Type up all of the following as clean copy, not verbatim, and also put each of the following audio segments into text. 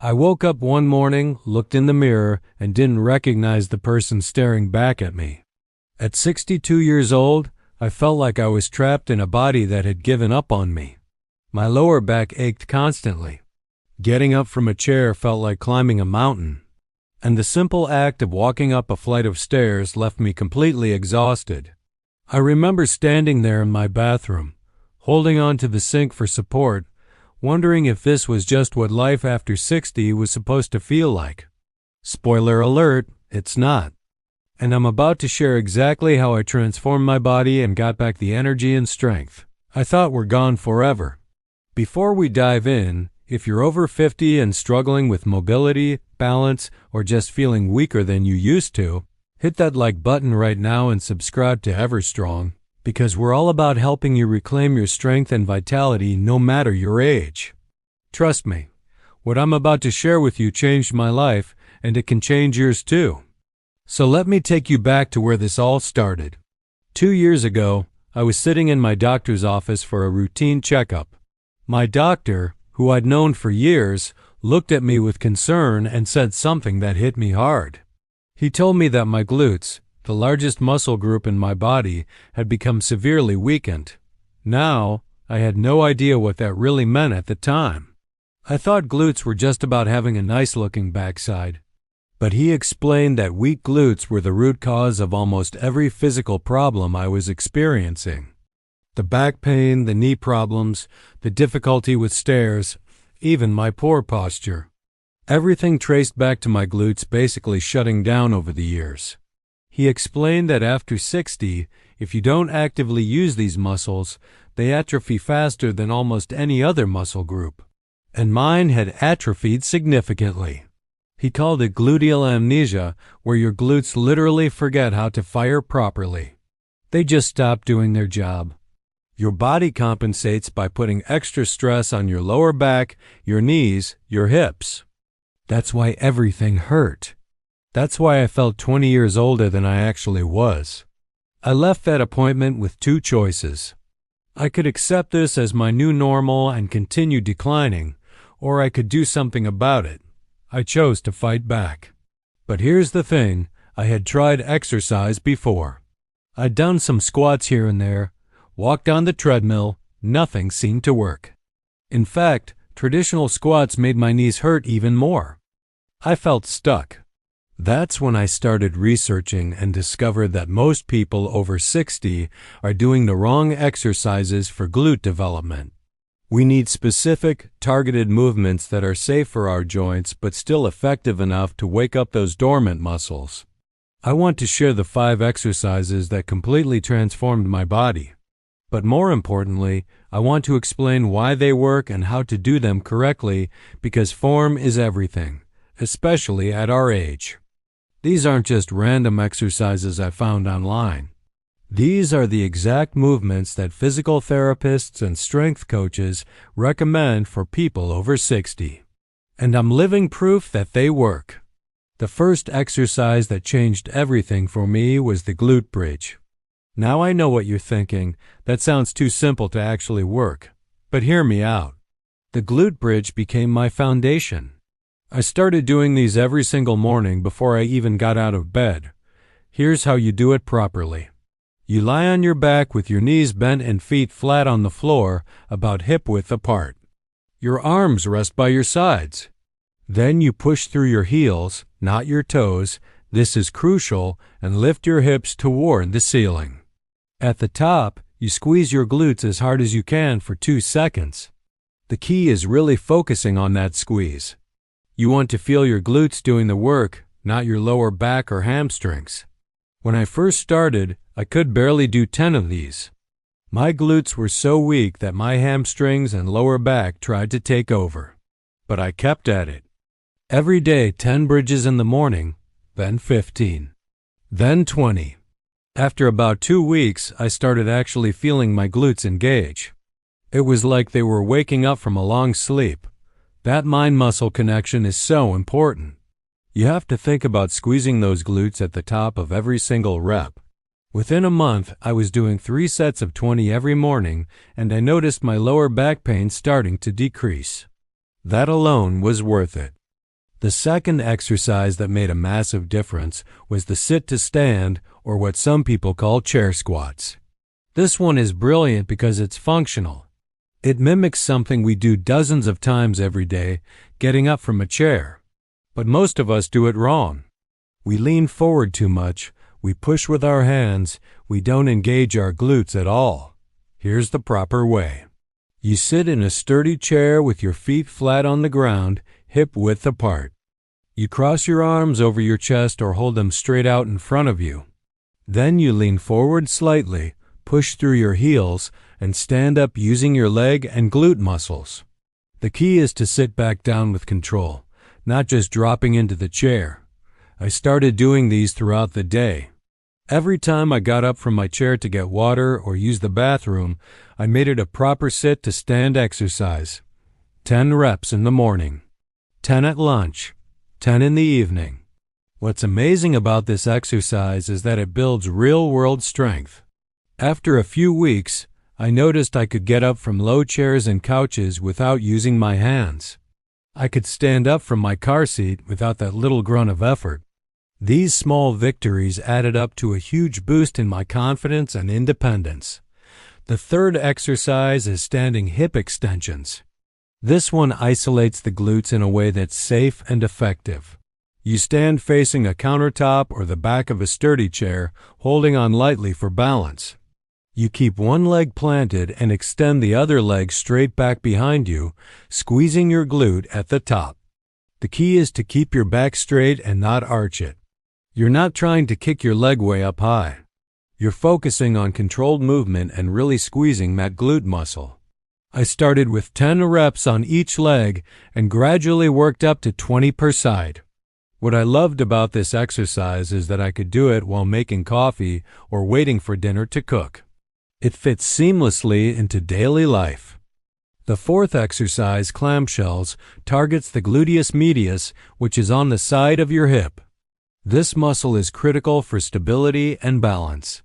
I woke up one morning, looked in the mirror, and didn't recognize the person staring back at me. At 62 years old, I felt like I was trapped in a body that had given up on me. My lower back ached constantly. Getting up from a chair felt like climbing a mountain. And the simple act of walking up a flight of stairs left me completely exhausted. I remember standing there in my bathroom, holding on to the sink for support, wondering if this was just what life after 60 was supposed to feel like. Spoiler alert, it's not. And I'm about to share exactly how I transformed my body and got back the energy and strength I thought were gone forever. Before we dive in, if you're over 50 and struggling with mobility, balance, or just feeling weaker than you used to, hit that like button right now and subscribe to EverStrong, because we're all about helping you reclaim your strength and vitality no matter your age. Trust me, what I'm about to share with you changed my life, and it can change yours too. So let me take you back to where this all started. 2 years ago, I was sitting in my doctor's office for a routine checkup. My doctor, who I'd known for years, looked at me with concern and said something that hit me hard. He told me that my glutes, the largest muscle group in my body, had become severely weakened. Now, I had no idea what that really meant at the time. I thought glutes were just about having a nice-looking backside. But he explained that weak glutes were the root cause of almost every physical problem I was experiencing. The back pain, the knee problems, the difficulty with stairs, even my poor posture. Everything traced back to my glutes basically shutting down over the years. He explained that after 60, if you don't actively use these muscles, they atrophy faster than almost any other muscle group. And mine had atrophied significantly. He called it gluteal amnesia, where your glutes literally forget how to fire properly. They just stop doing their job. Your body compensates by putting extra stress on your lower back, your knees, your hips. That's why everything hurt. That's why I felt 20 years older than I actually was. I left that appointment with two choices. I could accept this as my new normal and continue declining, or I could do something about it. I chose to fight back. But here's the thing, I had tried exercise before. I'd done some squats here and there, walked on the treadmill, nothing seemed to work. In fact, traditional squats made my knees hurt even more. I felt stuck. That's when I started researching and discovered that most people over 60 are doing the wrong exercises for glute development. We need specific, targeted movements that are safe for our joints but still effective enough to wake up those dormant muscles. I want to share the 5 exercises that completely transformed my body. But more importantly, I want to explain why they work and how to do them correctly, because form is everything, especially at our age. These aren't just random exercises I found online. These are the exact movements that physical therapists and strength coaches recommend for people over 60. And I'm living proof that they work. The first exercise that changed everything for me was the glute bridge. Now I know what you're thinking, that sounds too simple to actually work. But hear me out. The glute bridge became my foundation. I started doing these every single morning before I even got out of bed. Here's how you do it properly. You lie on your back with your knees bent and feet flat on the floor, about hip width apart. Your arms rest by your sides. Then you push through your heels, not your toes. This is crucial, and lift your hips toward the ceiling. At the top, you squeeze your glutes as hard as you can for 2 seconds. The key is really focusing on that squeeze. You want to feel your glutes doing the work, not your lower back or hamstrings. When I first started, I could barely do 10 of these. My glutes were so weak that my hamstrings and lower back tried to take over. But I kept at it. Every day 10 bridges in the morning, then 15, then 20. After about 2 weeks, I started actually feeling my glutes engage. It was like they were waking up from a long sleep. That mind-muscle connection is so important. You have to think about squeezing those glutes at the top of every single rep. Within a month, I was doing 3 sets of 20 every morning, and I noticed my lower back pain starting to decrease. That alone was worth it. The second exercise that made a massive difference was the sit to stand, or what some people call chair squats. This one is brilliant because it's functional. It mimics something we do dozens of times every day, getting up from a chair. But most of us do it wrong. We lean forward too much, we push with our hands, we don't engage our glutes at all. Here's the proper way. You sit in a sturdy chair with your feet flat on the ground, hip width apart. You cross your arms over your chest or hold them straight out in front of you. Then you lean forward slightly, push through your heels, and stand up using your leg and glute muscles. The key is to sit back down with control, not just dropping into the chair. I started doing these throughout the day. Every time I got up from my chair to get water or use the bathroom, I made it a proper sit to stand exercise. 10 reps in the morning, 10 at lunch, 10 in the evening. What's amazing about this exercise is that it builds real-world strength. After a few weeks, I noticed I could get up from low chairs and couches without using my hands. I could stand up from my car seat without that little grunt of effort. These small victories added up to a huge boost in my confidence and independence. The third exercise is standing hip extensions. This one isolates the glutes in a way that's safe and effective. You stand facing a countertop or the back of a sturdy chair, holding on lightly for balance. You keep one leg planted and extend the other leg straight back behind you, squeezing your glute at the top. The key is to keep your back straight and not arch it. You're not trying to kick your leg way up high. You're focusing on controlled movement and really squeezing that glute muscle. I started with 10 reps on each leg and gradually worked up to 20 per side. What I loved about this exercise is that I could do it while making coffee or waiting for dinner to cook. It fits seamlessly into daily life. The fourth exercise, clamshells, targets the gluteus medius, which is on the side of your hip. This muscle is critical for stability and balance.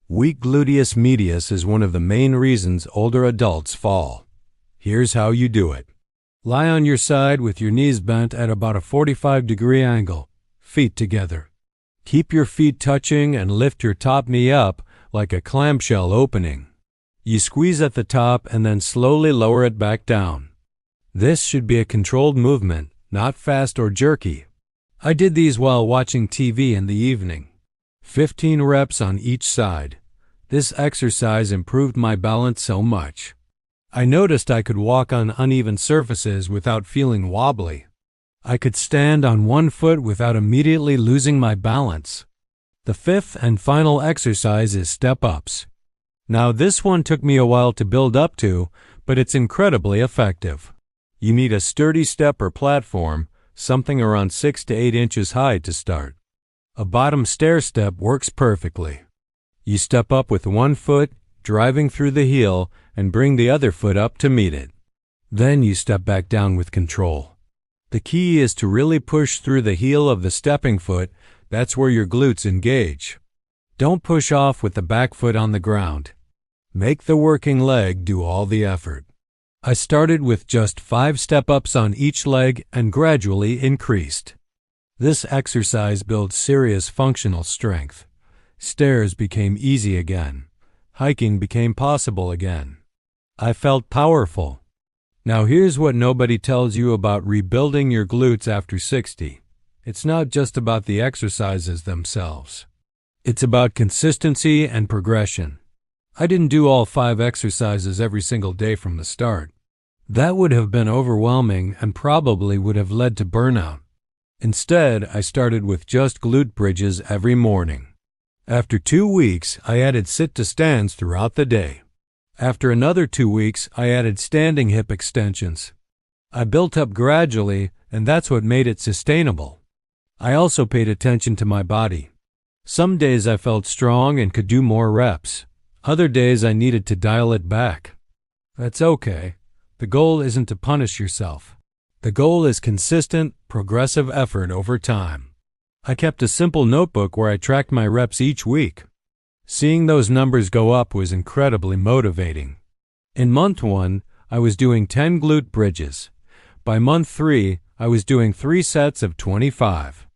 Weak gluteus medius is one of the main reasons older adults fall. Here's how you do it. Lie on your side with your knees bent at about a 45-degree angle, feet together. Keep your feet touching and lift your top knee up like a clamshell opening. You squeeze at the top and then slowly lower it back down. This should be a controlled movement, not fast or jerky. I did these while watching TV in the evening. 15 reps on each side. This exercise improved my balance so much. I noticed I could walk on uneven surfaces without feeling wobbly. I could stand on one foot without immediately losing my balance. The fifth and final exercise is step-ups. Now this one took me a while to build up to, but it's incredibly effective. You need a sturdy step or platform, something around 6 to 8 inches high to start. A bottom stair step works perfectly. You step up with one foot, driving through the heel, and bring the other foot up to meet it. Then you step back down with control. The key is to really push through the heel of the stepping foot. That's where your glutes engage. Don't push off with the back foot on the ground. Make the working leg do all the effort. I started with just 5 step-ups on each leg and gradually increased. This exercise builds serious functional strength. Stairs became easy again. Hiking became possible again. I felt powerful. Now here's what nobody tells you about rebuilding your glutes after 60. It's not just about the exercises themselves. It's about consistency and progression. I didn't do all 5 exercises every single day from the start. That would have been overwhelming and probably would have led to burnout. Instead, I started with just glute bridges every morning. After 2 weeks, I added sit-to-stands throughout the day. After another 2 weeks, I added standing hip extensions. I built up gradually, and that's what made it sustainable. I also paid attention to my body. Some days I felt strong and could do more reps. Other days I needed to dial it back. That's okay. The goal isn't to punish yourself. The goal is consistent, progressive effort over time. I kept a simple notebook where I tracked my reps each week. Seeing those numbers go up was incredibly motivating. In month 1, I was doing 10 glute bridges. By month 3, I was doing 3 sets of 25.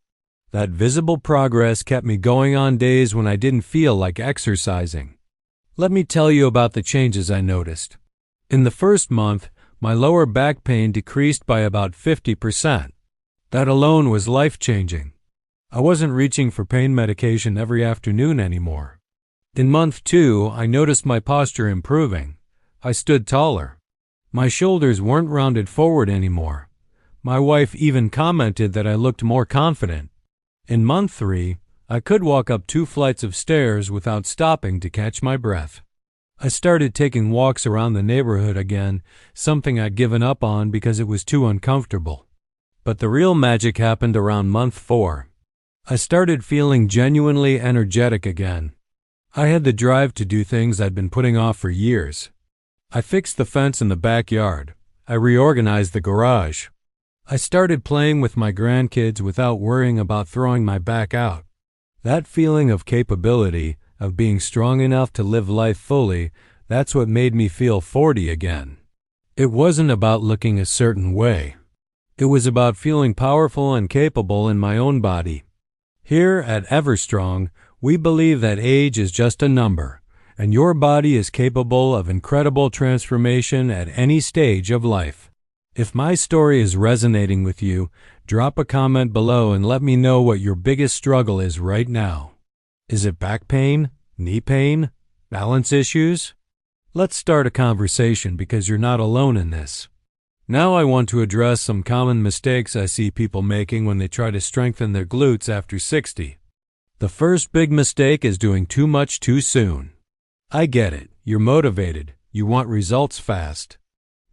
That visible progress kept me going on days when I didn't feel like exercising. Let me tell you about the changes I noticed. In the first month, my lower back pain decreased by about 50%. That alone was life-changing. I wasn't reaching for pain medication every afternoon anymore. In month 2, I noticed my posture improving. I stood taller. My shoulders weren't rounded forward anymore. My wife even commented that I looked more confident. In month 3, I could walk up 2 flights of stairs without stopping to catch my breath. I started taking walks around the neighborhood again, something I'd given up on because it was too uncomfortable. But the real magic happened around month 4. I started feeling genuinely energetic again. I had the drive to do things I'd been putting off for years. I fixed the fence in the backyard. I reorganized the garage. I started playing with my grandkids without worrying about throwing my back out. That feeling of capability, of being strong enough to live life fully, that's what made me feel 40 again. It wasn't about looking a certain way. It was about feeling powerful and capable in my own body. Here at EverStrong, we believe that age is just a number, and your body is capable of incredible transformation at any stage of life. If my story is resonating with you, drop a comment below and let me know what your biggest struggle is right now. Is it back pain? Knee pain? Balance issues? Let's start a conversation because you're not alone in this. Now I want to address some common mistakes I see people making when they try to strengthen their glutes after 60. The first big mistake is doing too much too soon. I get it. You're motivated. You want results fast.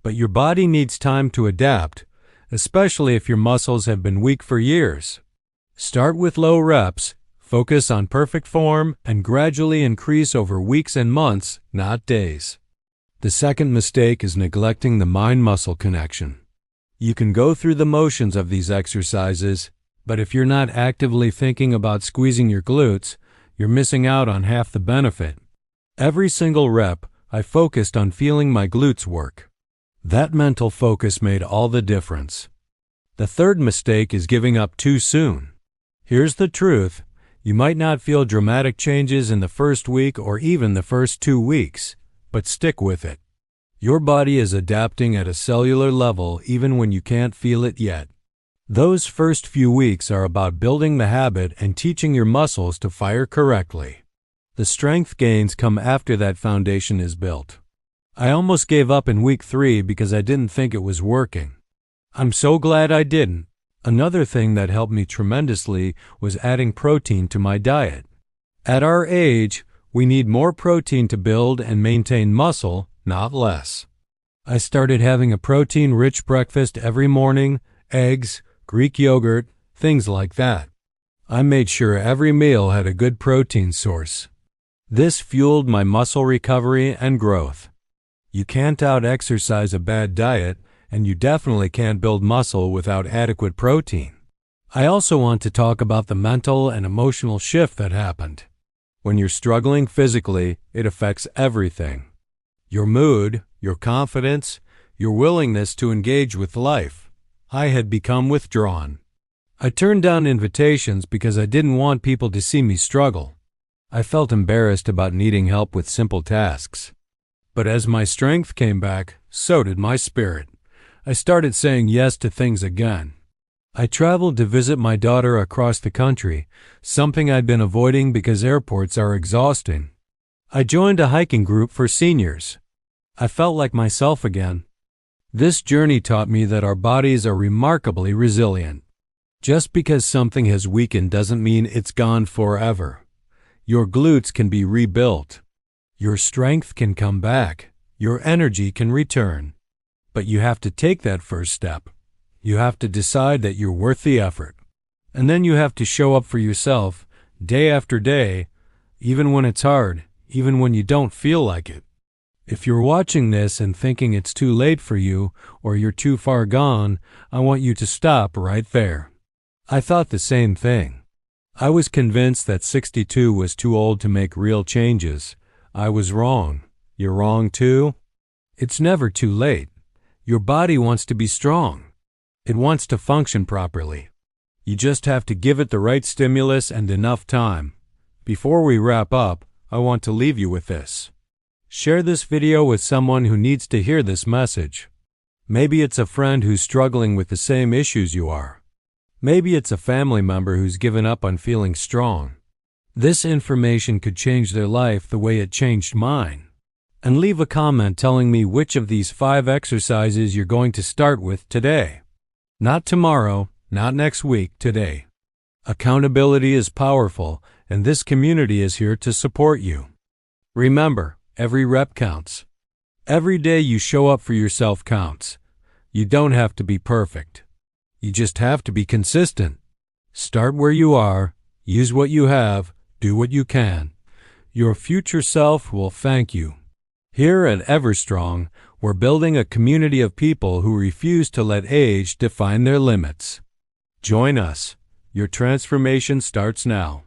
But your body needs time to adapt, especially if your muscles have been weak for years. Start with low reps, focus on perfect form, and gradually increase over weeks and months, not days. The second mistake is neglecting the mind-muscle connection. You can go through the motions of these exercises, but if you're not actively thinking about squeezing your glutes, you're missing out on half the benefit. Every single rep, I focused on feeling my glutes work. That mental focus made all the difference. The third mistake is giving up too soon. Here's the truth. You might not feel dramatic changes in the first week or even the first 2 weeks, but stick with it. Your body is adapting at a cellular level even when you can't feel it yet. Those first few weeks are about building the habit and teaching your muscles to fire correctly. The strength gains come after that foundation is built. I almost gave up in week 3 because I didn't think it was working. I'm so glad I didn't. Another thing that helped me tremendously was adding protein to my diet. At our age, we need more protein to build and maintain muscle, not less. I started having a protein-rich breakfast every morning, eggs, Greek yogurt, things like that. I made sure every meal had a good protein source. This fueled my muscle recovery and growth. You can't out-exercise a bad diet, and you definitely can't build muscle without adequate protein. I also want to talk about the mental and emotional shift that happened. When you're struggling physically, it affects everything. Your mood, your confidence, your willingness to engage with life. I had become withdrawn. I turned down invitations because I didn't want people to see me struggle. I felt embarrassed about needing help with simple tasks. But as my strength came back, so did my spirit. I started saying yes to things again. I traveled to visit my daughter across the country, something I'd been avoiding because airports are exhausting. I joined a hiking group for seniors. I felt like myself again. This journey taught me that our bodies are remarkably resilient. Just because something has weakened doesn't mean it's gone forever. Your glutes can be rebuilt. Your strength can come back. Your energy can return. But you have to take that first step. You have to decide that you're worth the effort. And then you have to show up for yourself day after day, even when it's hard, even when you don't feel like it. If you're watching this and thinking it's too late for you or you're too far gone, I want you to stop right there. I thought the same thing. I was convinced that 62 was too old to make real changes. I was wrong. You're wrong too? It's never too late. Your body wants to be strong. It wants to function properly. You just have to give it the right stimulus and enough time. Before we wrap up, I want to leave you with this. Share this video with someone who needs to hear this message. Maybe it's a friend who's struggling with the same issues you are. Maybe it's a family member who's given up on feeling strong. This information could change their life the way it changed mine. And leave a comment telling me which of these 5 exercises you're going to start with today. Not tomorrow, not next week, today. Accountability is powerful, and this community is here to support you. Remember, every rep counts. Every day you show up for yourself counts. You don't have to be perfect. You just have to be consistent. Start where you are, use what you have, do what you can. Your future self will thank you. Here at EverStrong, we're building a community of people who refuse to let age define their limits. Join us. Your transformation starts now.